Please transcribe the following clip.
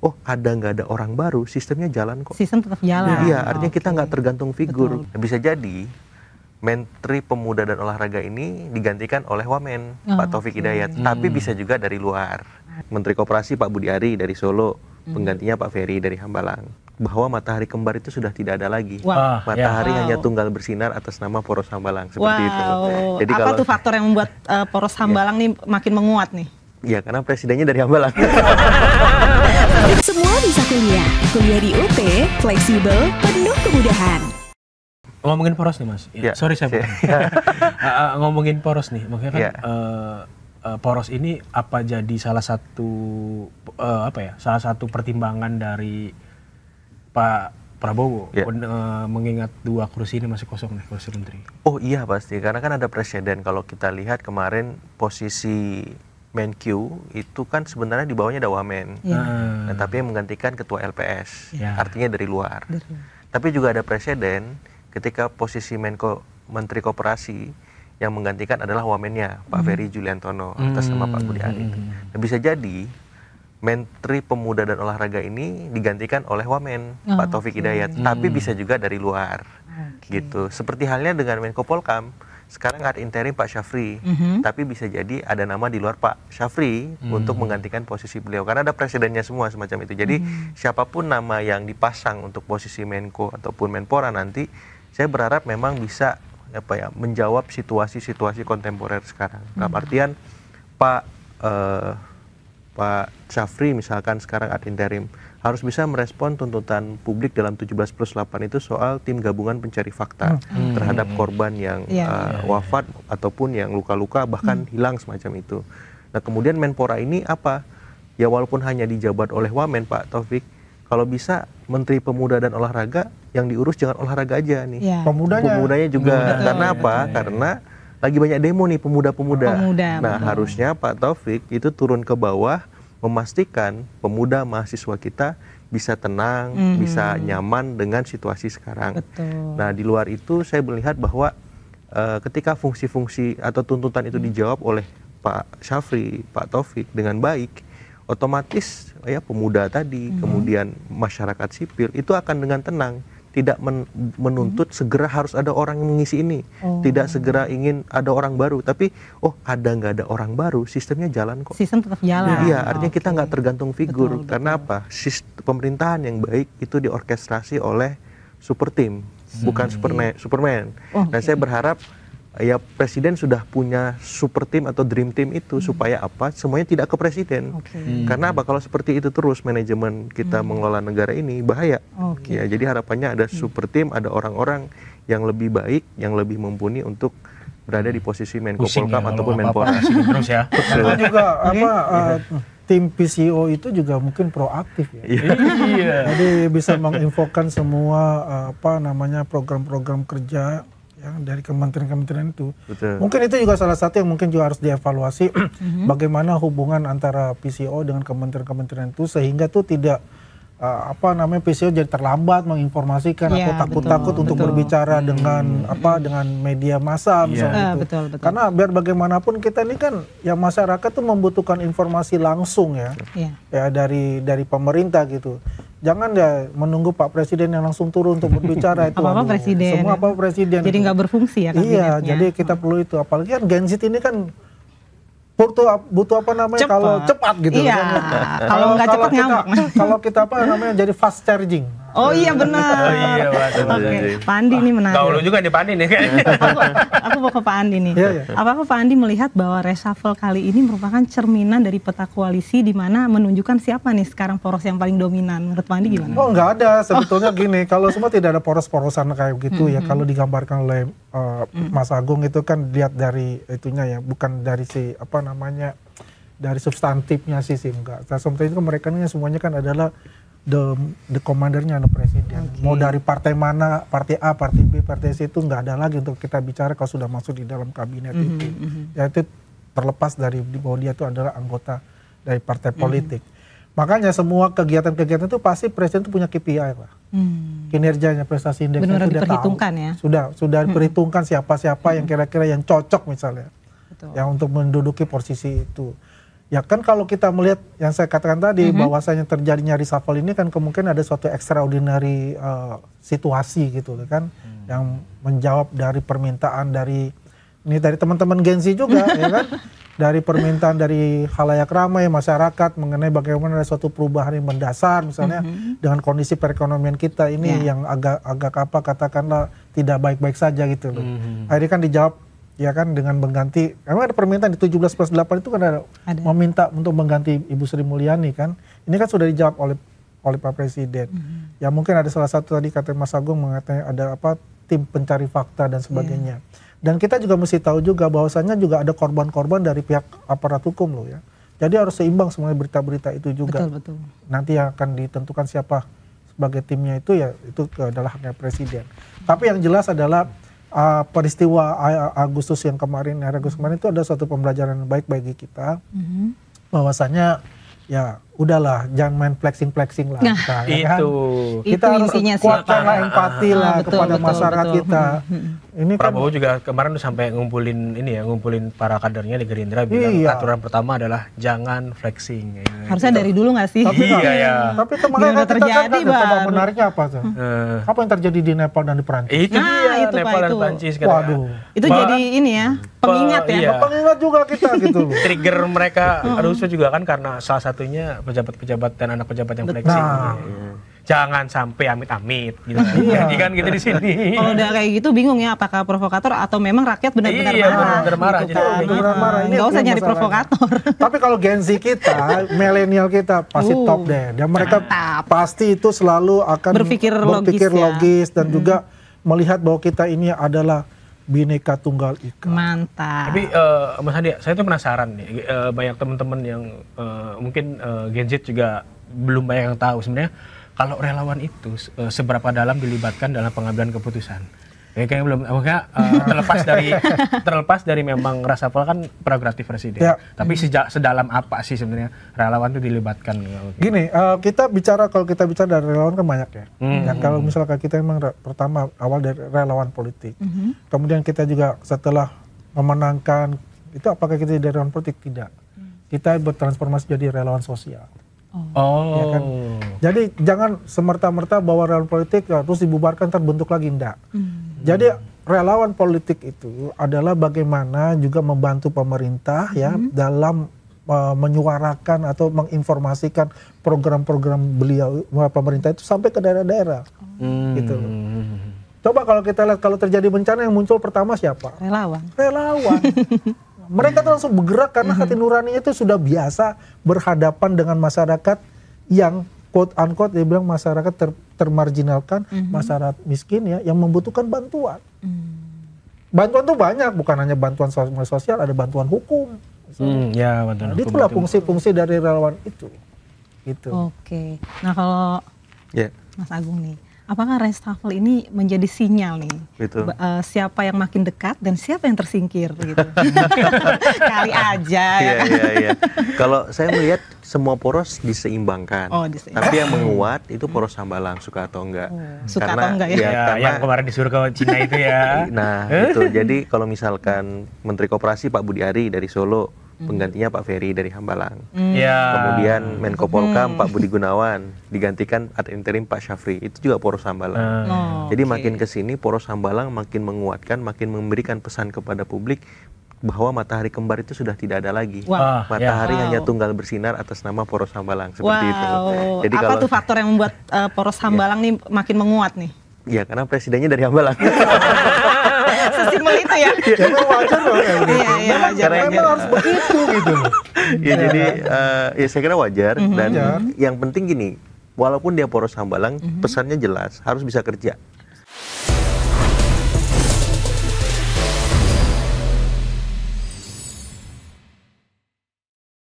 oh ada nggak ada orang baru, sistemnya jalan kok. Sistem tetap jalan. Iya, artinya kita nggak tergantung figur. Betul. Bisa jadi Menteri Pemuda dan Olahraga ini digantikan oleh Wamen, Pak Taufik Hidayat. Tapi bisa juga dari luar. Menteri Koperasi Pak Budi Ari dari Solo, penggantinya Pak Ferry dari Hambalang. Bahwa matahari kembar itu sudah tidak ada lagi. Matahari hanya tunggal bersinar atas nama Poros Hambalang, seperti itu. Jadi apa tuh faktor yang membuat Poros Hambalang nih makin menguat nih? Ya, karena presidennya dari Hambalang. Semua bisa kuliah. Kuliah di UT, fleksibel, penuh kemudahan. Ngomongin poros nih Mas, sorry saya potong. Ngomongin poros nih, maksudnya kan poros ini apa jadi salah satu salah satu pertimbangan dari Pak Prabowo mengingat 2 kursi ini masih kosong nih, kursi menteri. Oh iya pasti, karena kan ada presiden. Kalau kita lihat kemarin posisi Menkyu itu kan sebenarnya di bawahnya ada Wamen, nah, tapi yang menggantikan ketua LPS, artinya dari luar. Tapi juga ada presiden ketika posisi Menteri Koperasi yang menggantikan adalah Wamennya, Pak Ferry Juliantono atas nama Pak Budi Ari. Nah, bisa jadi Menteri Pemuda dan Olahraga ini digantikan oleh Wamen, Pak Taufik Hidayat. Tapi bisa juga dari luar, gitu. Seperti halnya dengan Menko Polkam, sekarang ada interim Pak Syafri, tapi bisa jadi ada nama di luar Pak Syafri untuk menggantikan posisi beliau. Karena ada presidennya semua semacam itu. Jadi siapapun nama yang dipasang untuk posisi Menko ataupun Menpora nanti, saya berharap memang bisa menjawab situasi-situasi kontemporer sekarang. Dalam artian Pak Syafri misalkan sekarang ad interim harus bisa merespon tuntutan publik dalam 17+8 itu soal tim gabungan pencari fakta terhadap korban yang wafat ataupun yang luka-luka bahkan hilang semacam itu. Nah kemudian Menpora ini apa? Ya walaupun hanya dijabat oleh Wamen Pak Taufik, kalau bisa Menteri Pemuda dan Olahraga yang diurus jangan olahraga aja nih. Pemudanya juga. Karena apa? Karena lagi banyak demo nih pemuda-pemuda. Nah harusnya Pak Taufik itu turun ke bawah memastikan pemuda mahasiswa kita bisa tenang, bisa nyaman dengan situasi sekarang. Nah di luar itu saya melihat bahwa ketika fungsi-fungsi atau tuntutan itu dijawab oleh Pak Syafri, Pak Taufik dengan baik, otomatis ya pemuda tadi, kemudian masyarakat sipil itu akan dengan tenang, tidak menuntut segera harus ada orang yang mengisi ini, tidak segera ingin ada orang baru, tapi ada nggak ada orang baru, sistemnya jalan kok. Sistem tetap jalan. Iya, artinya kita nggak tergantung figur. Karena apa? Pemerintahan yang baik itu diorkestrasi oleh super team, bukan Superman. Dan saya berharap ya presiden sudah punya super team atau dream team itu supaya apa? Semuanya tidak ke presiden. Karena apa? Kalau seperti itu terus manajemen kita mengelola negara ini bahaya. Ya, jadi harapannya ada super team, ada orang-orang yang lebih baik, yang lebih mumpuni untuk berada di posisi Menko Polkam ataupun Menpora. Terus ya. Sama juga tim PCO itu juga mungkin proaktif ya. Jadi bisa menginfokan semua program-program kerja dari kementerian-kementerian itu. Mungkin itu juga salah satu yang mungkin juga harus dievaluasi bagaimana hubungan antara PCO dengan kementerian-kementerian itu sehingga tuh tidak PCO jadi terlambat menginformasikan atau takut-takut untuk berbicara dengan dengan media massa misalnya itu. Karena biar bagaimanapun kita ini kan ya masyarakat tuh membutuhkan informasi langsung ya dari pemerintah gitu. Jangan ya menunggu Pak Presiden yang langsung turun untuk berbicara itu. Presiden. Semua presiden. Jadi nggak berfungsi ya kabinetnya. Iya, jadi kita perlu itu. Apalagi kan Gen Z ini kan butuh kalau cepat gitu. Iya. Kalau nggak cepat ngambek. Kalau kita jadi fast charging. Oh iya benar. Pak Andi ini menarik. Gaul juga nih Pak Andi nih. Aku mau ke Pak Andi nih. Apakah Pak Andi melihat bahwa reshuffle kali ini merupakan cerminan dari peta koalisi di mana menunjukkan siapa nih sekarang poros yang paling dominan? Menurut Pak Andi gimana? Oh nggak ada, sebetulnya gini. Kalau semua tidak ada poros-porosan kayak gitu ya. Kalau digambarkan oleh Mas Agung itu kan lihat dari itunya ya, bukan dari dari substantifnya sih enggak. Substantif mereka ini semuanya kan adalah the commandernya adalah presiden. Mau dari partai mana, partai A, partai B, partai C itu nggak ada lagi untuk kita bicara kalau sudah masuk di dalam kabinet itu. Ya itu terlepas dari bahwa dia itu adalah anggota dari partai politik. Makanya semua kegiatan-kegiatan itu pasti presiden itu punya KPI lah. Kinerjanya, prestasi indeksnya itu dia tahu. Ya? Sudah diperhitungkan siapa-siapa yang kira-kira yang cocok misalnya. Yang untuk menduduki posisi itu. Ya kan kalau kita melihat yang saya katakan tadi bahwasanya terjadinya reshuffle ini kan kemungkinan ada suatu extraordinary situasi gitu kan yang menjawab dari permintaan dari teman-teman Gen Z juga ya kan, dari permintaan dari khalayak ramai masyarakat mengenai bagaimana ada suatu perubahan yang mendasar misalnya dengan kondisi perekonomian kita ini yang agak katakanlah tidak baik-baik saja gitu loh. Akhirnya kan dijawab ya kan dengan mengganti, emang ada permintaan di 17+8 itu kan ada meminta untuk mengganti Ibu Sri Mulyani kan. Ini kan sudah dijawab oleh Pak Presiden. Ya mungkin ada salah satu tadi kata Mas Agung mengatakan ada tim pencari fakta dan sebagainya. Dan kita juga mesti tahu juga bahwasannya juga ada korban-korban dari pihak aparat hukum loh ya. Jadi harus seimbang semuanya berita-berita itu juga. Betul. Nanti yang akan ditentukan siapa sebagai timnya itu ya itu adalah haknya Presiden. Tapi yang jelas adalah peristiwa Agustus kemarin itu ada suatu pembelajaran yang baik bagi kita, bahwasanya ya udahlah jangan main flexing lah. Nah, ya kan? Kita harus kuatkanlah empati lah kepada masyarakat kita. Ini Prabowo juga kemarin sampai ngumpulin para kadernya di Gerindra bilang aturan pertama adalah jangan flexing. Harusnya dari dulu nggak sih? Tapi kemarin kan terjadi coba menariknya apa tuh? Apa yang terjadi di Nepal dan di Prancis? Itu dia Nepal dan Prancis. Waduh. Itu jadi ini ya pengingat ya. Pengingat juga kita gitu loh. Trigger mereka harusnya juga kan karena salah satunya pejabat-pejabat dan anak pejabat yang flexing. Jangan sampai amit-amit gitu. Jadi kan gitu di sini. Kalau udah kayak gitu bingung ya apakah provokator atau memang rakyat benar-benar marah. Gitu kan. Ini nggak usah nyari provokator. Tapi kalau Gen Z kita, milenial kita pasti top deh. Dan mereka pasti itu selalu akan berpikir logis dan juga melihat bahwa kita ini adalah Bhinneka Tunggal Ika. Mantap. Tapi Mas Hadi, saya tuh penasaran nih, banyak teman-teman yang mungkin Gen Z juga belum banyak yang tahu sebenarnya kalau relawan itu seberapa dalam dilibatkan dalam pengambilan keputusan. Kayaknya belum, terlepas dari memang reshuffle kan prerogatif presiden. Ya. Tapi sedalam apa sih sebenarnya relawan itu dilibatkan? Gini, kalau kita bicara dari relawan kan banyak ya. Dan kalau misalkan kita memang pertama awal dari relawan politik, kemudian kita juga setelah memenangkan itu apakah kita jadi relawan politik? Tidak. Kita bertransformasi jadi relawan sosial. Ya kan? Jadi jangan semerta-merta bahwa relawan politik terus dibubarkan terbentuk lagi, enggak. Jadi relawan politik itu adalah bagaimana juga membantu pemerintah ya dalam menyuarakan atau menginformasikan program-program pemerintah itu sampai ke daerah-daerah. Gitu. Coba kalau kita lihat kalau terjadi bencana yang muncul pertama siapa? Relawan. Mereka tuh langsung bergerak karena hati nuraninya itu sudah biasa berhadapan dengan masyarakat yang quote unquote dia bilang masyarakat termarginalkan, masyarakat miskin ya yang membutuhkan bantuan. Bantuan tuh banyak, bukan hanya bantuan sosial, ada bantuan hukum. Ya, bantuan hukum. Itulah fungsi-fungsi dari relawan itu. Gitu. Oke. Nah, kalau Mas Agung nih, apakah reshuffle ini menjadi sinyal nih siapa yang makin dekat dan siapa yang tersingkir gitu? Kali aja ya kan? Iya. Kalau saya melihat semua poros diseimbangkan. Tapi yang menguat itu poros Hambalang, suka atau enggak. Suka atau enggak ya? Karena yang kemarin disuruh ke Cina itu ya. Nah itu, jadi kalau misalkan Menteri Koperasi Pak Budi Ari dari Solo, penggantinya Pak Ferry dari Hambalang. Kemudian Menko Polkam Pak Budi Gunawan digantikan ad interim Pak Syafri, itu juga poros Hambalang. Jadi makin kesini poros Hambalang makin menguatkan, makin memberikan pesan kepada publik bahwa matahari kembar itu sudah tidak ada lagi. Matahari hanya tunggal bersinar atas nama poros Hambalang, seperti itu. Jadi apa tuh faktor yang membuat poros Hambalang nih makin menguat nih? Ya karena presidennya dari Hambalang. Sesimpel itu ya. Memang wajar loh. Karena memang harus begitu gitu. Ya jadi ya saya kira wajar dan yang penting gini, walaupun dia poros Hambalang, pesannya jelas, harus bisa kerja.